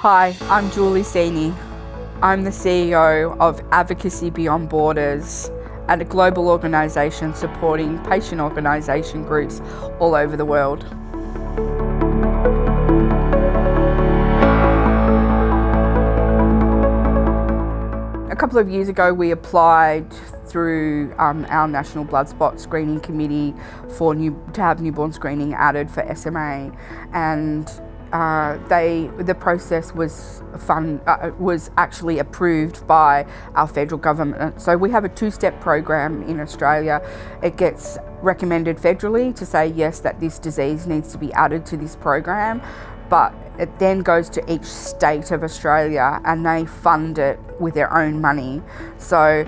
Hi, I'm Julie Cini. I'm the CEO of Advocacy Beyond Borders, and a global organisation supporting patient organisation groups all over the world. A couple of years ago, we applied through our National Blood Spot Screening Committee to have newborn screening added for SMA, and the process was actually approved by our federal government. So we have a two-step program in Australia. It gets recommended federally to say yes, that this disease needs to be added to this program, but it then goes to each state of Australia and they fund it with their own money. So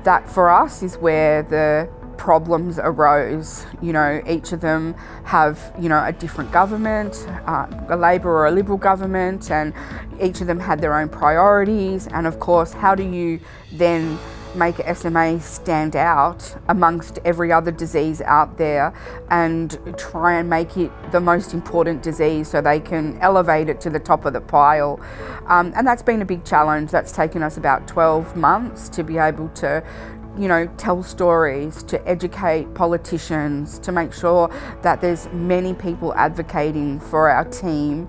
that for us is where the problems arose. Each of them have, a different government, a Labor or a Liberal government, and each of them had their own priorities. And of course, how do you then make SMA stand out amongst every other disease out there and try and make it the most important disease so they can elevate it to the top of the pile? And that's been a big challenge. That's taken us about 12 months to be able to tell stories, to educate politicians, to make sure that there's many people advocating for our team.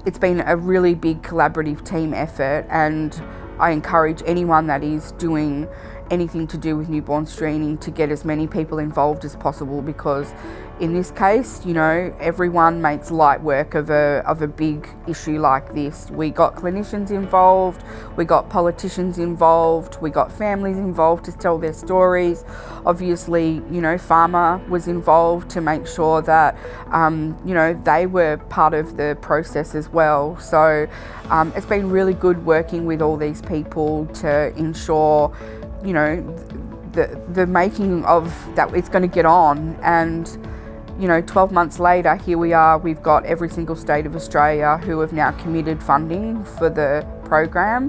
It's been a really big collaborative team effort, and I encourage anyone that is doing anything to do with newborn screening to get as many people involved as possible, because in this case, everyone makes light work of a big issue like this. We got clinicians involved, we got politicians involved, we got families involved to tell their stories. Obviously, pharma was involved to make sure that, they were part of the process as well. So it's been really good working with all these people to ensure, the making of that it's going to get on. And 12 months later, here we are, we've got every single state of Australia who have now committed funding for the program.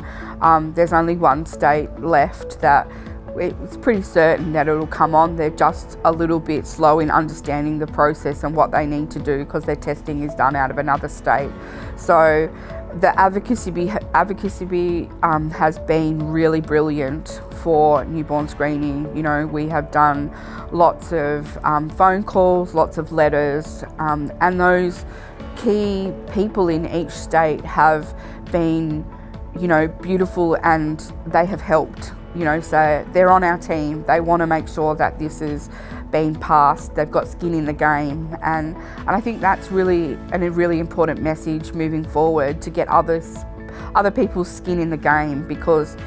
There's only one state left that it's pretty certain that it'll come on. They're just a little bit slow in understanding the process and what they need to do because their testing is done out of another state. So the advocacy has been really brilliant for newborn screening. We have done lots of phone calls, lots of letters, and those key people in each state have been, beautiful, and they have helped. So they're on our team. They want to make sure that this is being passed. They've got skin in the game, and I think that's really a really important message moving forward, to get other people's skin in the game, because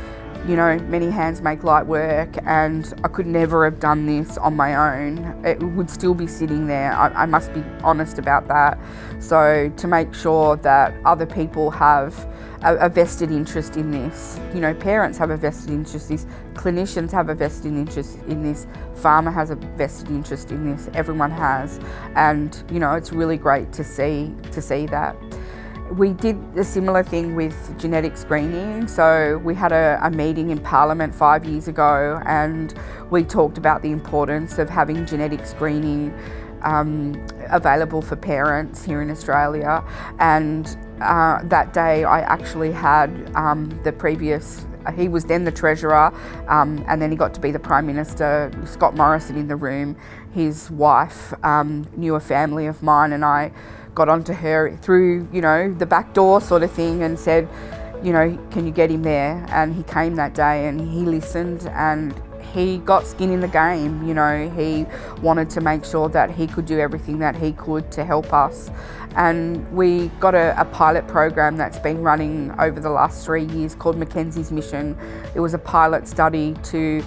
many hands make light work, and I could never have done this on my own. It would still be sitting there. I must be honest about that. So to make sure that other people have a vested interest in this, parents have a vested interest in this, clinicians have a vested interest in this, pharma has a vested interest in this, everyone has. And it's really great to see that. We did a similar thing with genetic screening. So we had a meeting in Parliament 5 years ago, and we talked about the importance of having genetic screening available for parents here in Australia. And that day I actually had he was then the Treasurer, and then he got to be the Prime Minister, Scott Morrison, in the room. His wife knew a family of mine, and I got onto her through, the back door sort of thing, and said, can you get him there? And he came that day, and he listened, and he got skin in the game. He wanted to make sure that he could do everything that he could to help us. And we got a pilot program that's been running over the last 3 years called Mackenzie's Mission. It was a pilot study to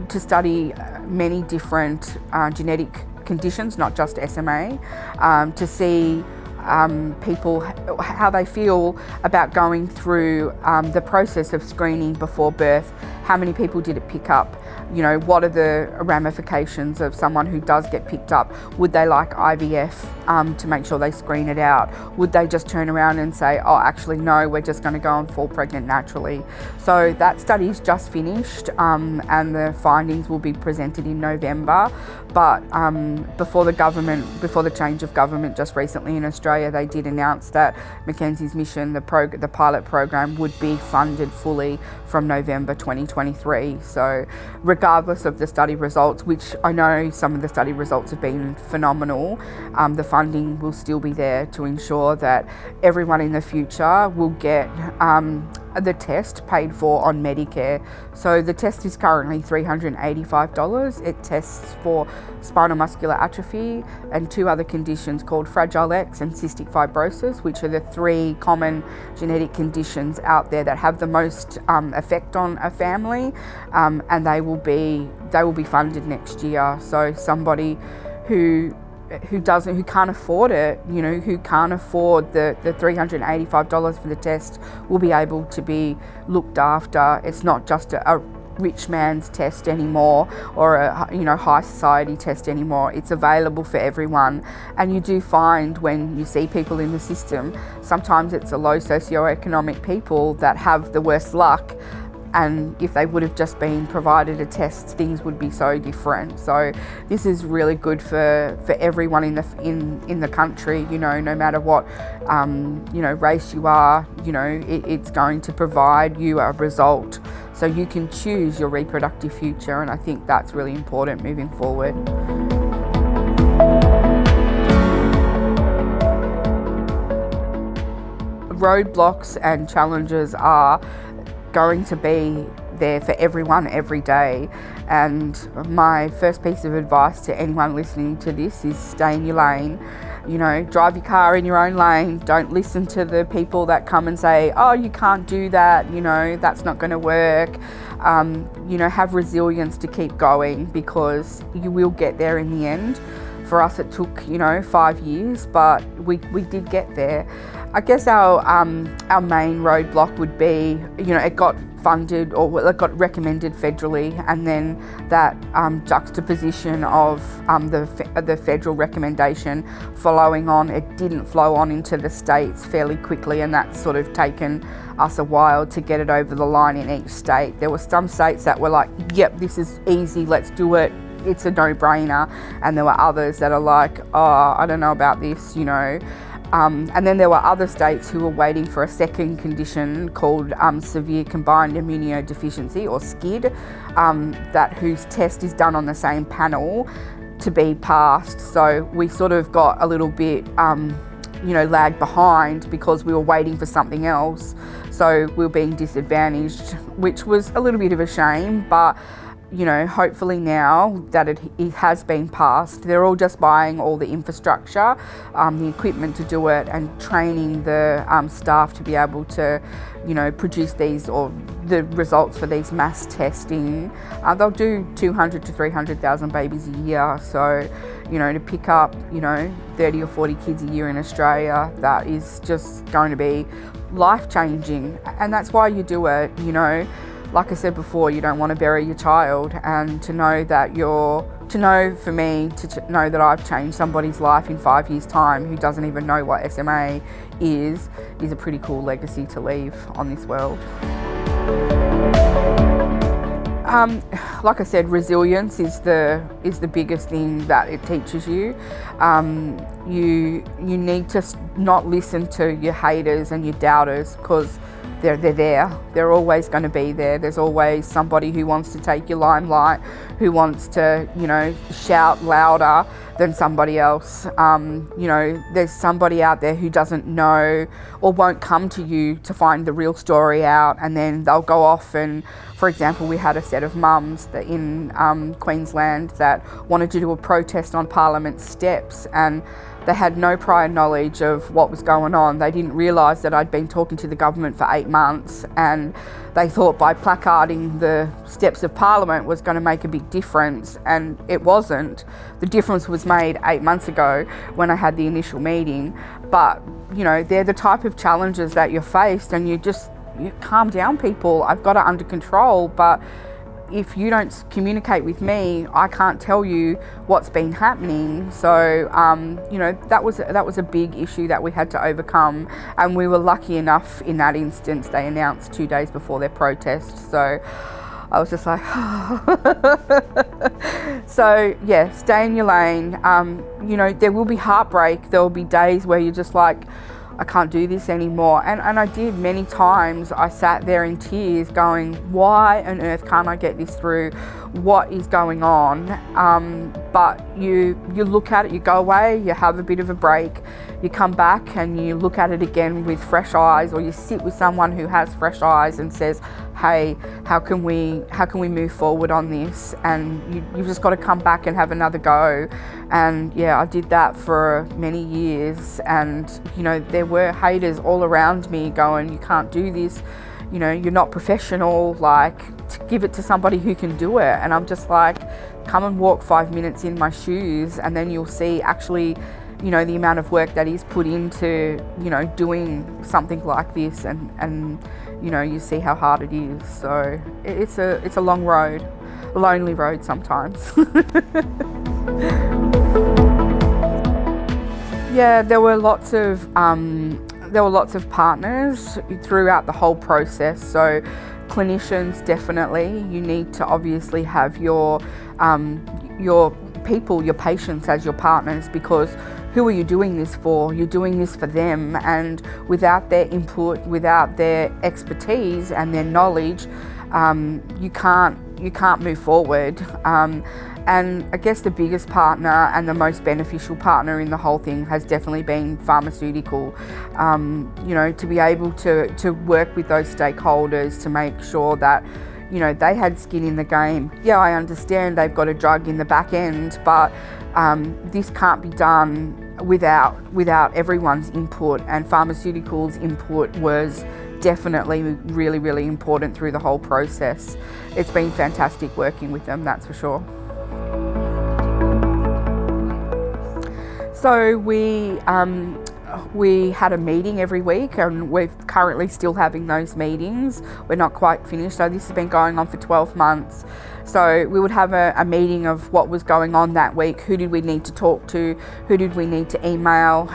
study many different genetic conditions, not just SMA, to see people, how they feel about going through the process of screening before birth. How many people did it pick up? you know, what are the ramifications of someone who does get picked up? Would they like IVF to make sure they screen it out? Would they just turn around and say, oh, actually, no, we're just going to go and fall pregnant naturally? So that study's just finished, and the findings will be presented in November. But before the change of government just recently in Australia, they did announce that Mackenzie's mission, the pilot program, would be funded fully from November 2023. So regardless of the study results, which I know some of the study results have been phenomenal, the funding will still be there to ensure that everyone in the future will get the test paid for on Medicare. So the test is currently $385. It tests for spinal muscular atrophy and 2 other conditions called Fragile X and cystic fibrosis, which are the 3 common genetic conditions out there that have the most effect on a family, and they will be funded next year. So somebody who can't afford it, you know, who can't afford the $385 for the test, will be able to be looked after. It's not just a rich man's test anymore, or a, you know, high society test anymore. It's available for everyone. And you do find when you see people in the system, sometimes it's the low socioeconomic people that have the worst luck. And if they would have just been provided a test, things would be so different. So this is really good for everyone in the country, you know, no matter what you know, race you are, you know, it's going to provide you a result so you can choose your reproductive future. And I think that's really important moving forward. Roadblocks and challenges are going to be there for everyone every day, and my first piece of advice to anyone listening to this is stay in your lane. You know, drive your car in your own lane. Don't listen to the people that come and say, oh, you can't do that, you know, that's not going to work. You know, have resilience to keep going, because you will get there in the end. For us, it took, you know, 5 years, but we did get there. I guess our main roadblock would be, you know, it got funded, or it got recommended federally, and then that juxtaposition of the federal recommendation following on, it didn't flow on into the states fairly quickly, and that's sort of taken us a while to get it over the line in each state. There were some states that were like, yep, this is easy, let's do it, it's a no-brainer, and there were others that are like, oh, I don't know about this, you know. And then there were other states who were waiting for a second condition called severe combined immunodeficiency, or SCID, that whose test is done on the same panel to be passed. So we sort of got a little bit, you know, lagged behind because we were waiting for something else. So we were being disadvantaged, which was a little bit of a shame, but you know, hopefully now that it has been passed, they're all just buying all the infrastructure, the equipment to do it, and training the staff to be able to, you know, produce these, or the results for these mass testing. They'll do 200 to 300,000 babies a year. So, you know, to pick up, you know, 30 or 40 kids a year in Australia, that is just going to be life-changing. And that's why you do it, you know. Like I said before, you don't want to bury your child, and to know that for me to know that I've changed somebody's life in 5 years' time who doesn't even know what SMA is a pretty cool legacy to leave on this world. Like I said, resilience is the biggest thing that it teaches you. You need to not listen to your haters and your doubters, because they're there. They're always going to be there. There's always somebody who wants to take your limelight, who wants to, you know, shout louder than somebody else. You know, there's somebody out there who doesn't know or won't come to you to find the real story out, and then they'll go off and, for example, we had a set of mums that in Queensland that wanted to do a protest on Parliament steps, and they had no prior knowledge of what was going on. They didn't realise that I'd been talking to the government for 8 months, and they thought by placarding the steps of Parliament was going to make a big difference, and it wasn't. The difference was made 8 months ago when I had the initial meeting. But, you know, they're the type of challenges that you're faced, and you calm down, people. I've got it under control, but if you don't communicate with me, I can't tell you what's been happening. So, you know, that was a big issue that we had to overcome, and we were lucky enough in that instance. They announced 2 days before their protest, so I was just like, so yeah, stay in your lane. You know, there will be heartbreak. There will be days where you're just like, I can't do this anymore. And I did many times. I sat there in tears going, why on earth can't I get this through? What is going on? But you look at it, you go away, you have a bit of a break, you come back and you look at it again with fresh eyes, or you sit with someone who has fresh eyes and says, hey, how can we move forward on this? And you've just got to come back and have another go. And yeah, I did that for many years, and you know, there were haters all around me going, you can't do this, you know, you're not professional, like, to give it to somebody who can do it. And I'm just like, come and walk 5 minutes in my shoes, and then you'll see actually, you know, the amount of work that is put into, you know, doing something like this, and you know, you see how hard it is. So it's a long road, a lonely road sometimes. Yeah, there were lots of partners throughout the whole process. So clinicians, definitely, you need to obviously have your people, your patients as your partners, because who are you doing this for? You're doing this for them, and without their input, without their expertise and their knowledge, you can't move forward. And I guess the biggest partner and the most beneficial partner in the whole thing has definitely been pharmaceutical. You know, to be able to work with those stakeholders to make sure that, you know, they had skin in the game. Yeah, I understand they've got a drug in the back end, but this can't be done without everyone's input, and pharmaceuticals' input was definitely really, really important through the whole process. It's been fantastic working with them, that's for sure. So we had a meeting every week, and we're currently still having those meetings. We're not quite finished, so this has been going on for 12 months. So we would have a meeting of what was going on that week. Who did we need to talk to? Who did we need to email?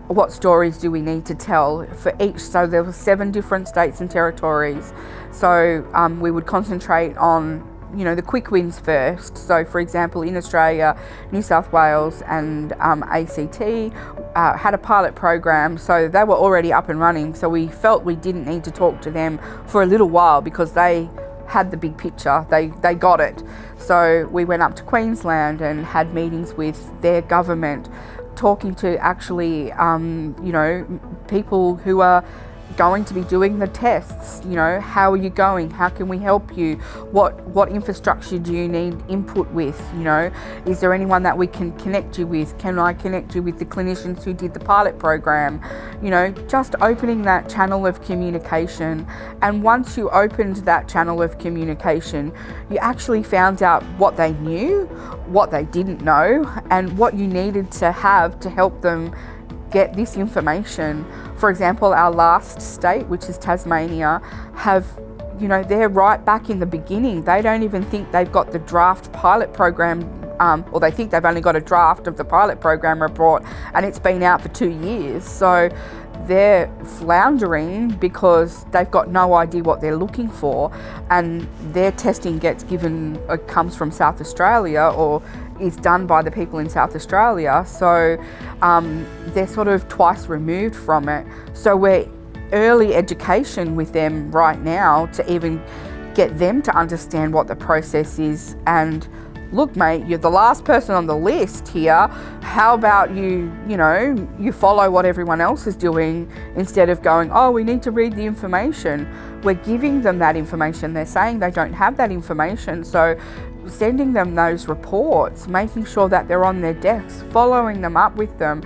What stories do we need to tell for each? So there were 7 different states and territories. So we would concentrate on, you know, the quick wins first. So for example, in Australia, New South Wales and ACT had a pilot program, so they were already up and running. So we felt we didn't need to talk to them for a little while because they had the big picture, they got it. So we went up to Queensland and had meetings with their government, talking to actually, you know, people who are going to be doing the tests. You know, how are you going? How can we help you? What infrastructure do you need input with? You know, is there anyone that we can connect you with? Can I connect you with the clinicians who did the pilot program? You know, just opening that channel of communication. And once you opened that channel of communication, you actually found out what they knew, what they didn't know, and what you needed to have to help them get this information. For example, our last state, which is Tasmania, have, you know, they're right back in the beginning. They don't even think they've got the draft pilot program, or they think they've only got a draft of the pilot program report, and it's been out for 2 years. So they're floundering because they've got no idea what they're looking for, and their testing comes from South Australia, or is done by the people in South Australia. So they're sort of twice removed from it. So we're early education with them right now to even get them to understand what the process is. And look, mate, you're the last person on the list here. How about you follow what everyone else is doing instead of going, oh, we need to read the information. We're giving them that information. They're saying they don't have that information. So sending them those reports, making sure that they're on their desks, following them up with them.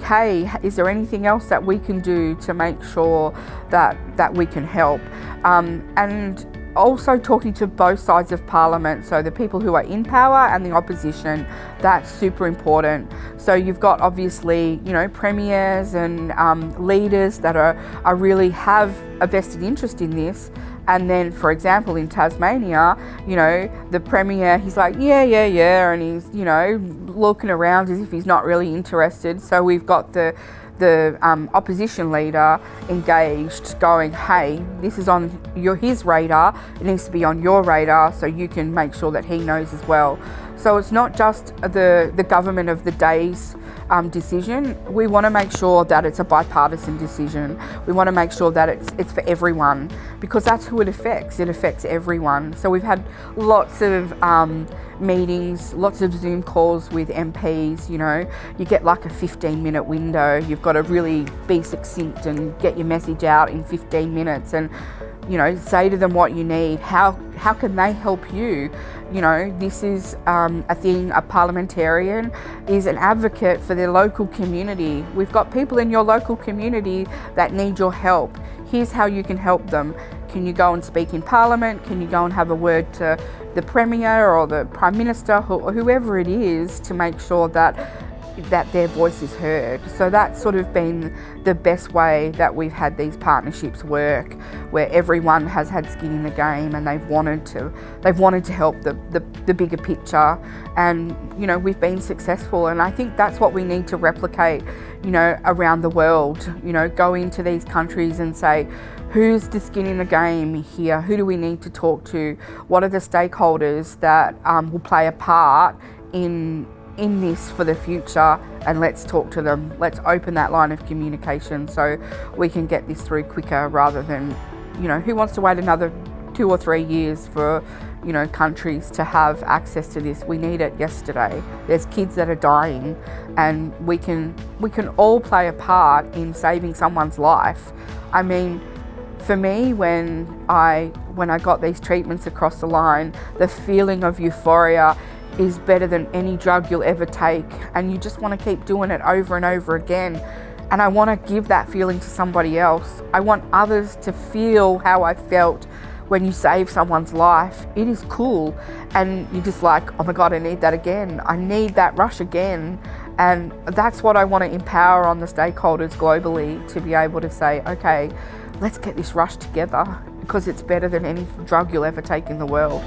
Hey, is there anything else that we can do to make sure that we can help? And also talking to both sides of parliament, so the people who are in power and the opposition. That's super important. So you've got obviously, you know, premiers and leaders that are really have a vested interest in this. And then, for example, in Tasmania, you know, the Premier, he's like, yeah, and he's, you know, looking around as if he's not really interested. So we've got the opposition leader engaged, going, hey, this is on his radar, it needs to be on your radar, so you can make sure that he knows as well. So it's not just the government of the day's decision. We want to make sure that it's a bipartisan decision. We want to make sure that it's for everyone, because that's who it affects. It affects everyone. So we've had lots of meetings, lots of Zoom calls with MPs. You know, you get like a 15-minute window. You've got to really be succinct and get your message out in 15 minutes and, you know, say to them what you need. How can they help you? You know, this is a thing. A parliamentarian is an advocate for their local community. We've got people in your local community that need your help. Here's how you can help them. Can you go and speak in Parliament? Can you go and have a word to the Premier or the Prime Minister or whoever it is to make sure that their voice is heard? So that's sort of been the best way that we've had these partnerships work, where everyone has had skin in the game and they've wanted to help the bigger picture, and, you know, we've been successful. And I think that's what we need to replicate, you know, around the world. You know, go into these countries and say, who's the skin in the game here? Who do we need to talk to? What are the stakeholders that will play a part in this for the future? And let's talk to them. Let's open that line of communication so we can get this through quicker, rather than, you know, who wants to wait another 2 or 3 years for, you know, countries to have access to this? We need it yesterday. There's kids that are dying, and we can all play a part in saving someone's life. I mean, for me, when I got these treatments across the line, the feeling of euphoria is better than any drug you'll ever take, and you just want to keep doing it over and over again. And I want to give that feeling to somebody else. I want others to feel how I felt when you save someone's life. It is cool, and you're just like, oh my God, I need that again. I need that rush again. And that's what I want to empower on the stakeholders globally, to be able to say, okay, let's get this rush together, because it's better than any drug you'll ever take in the world.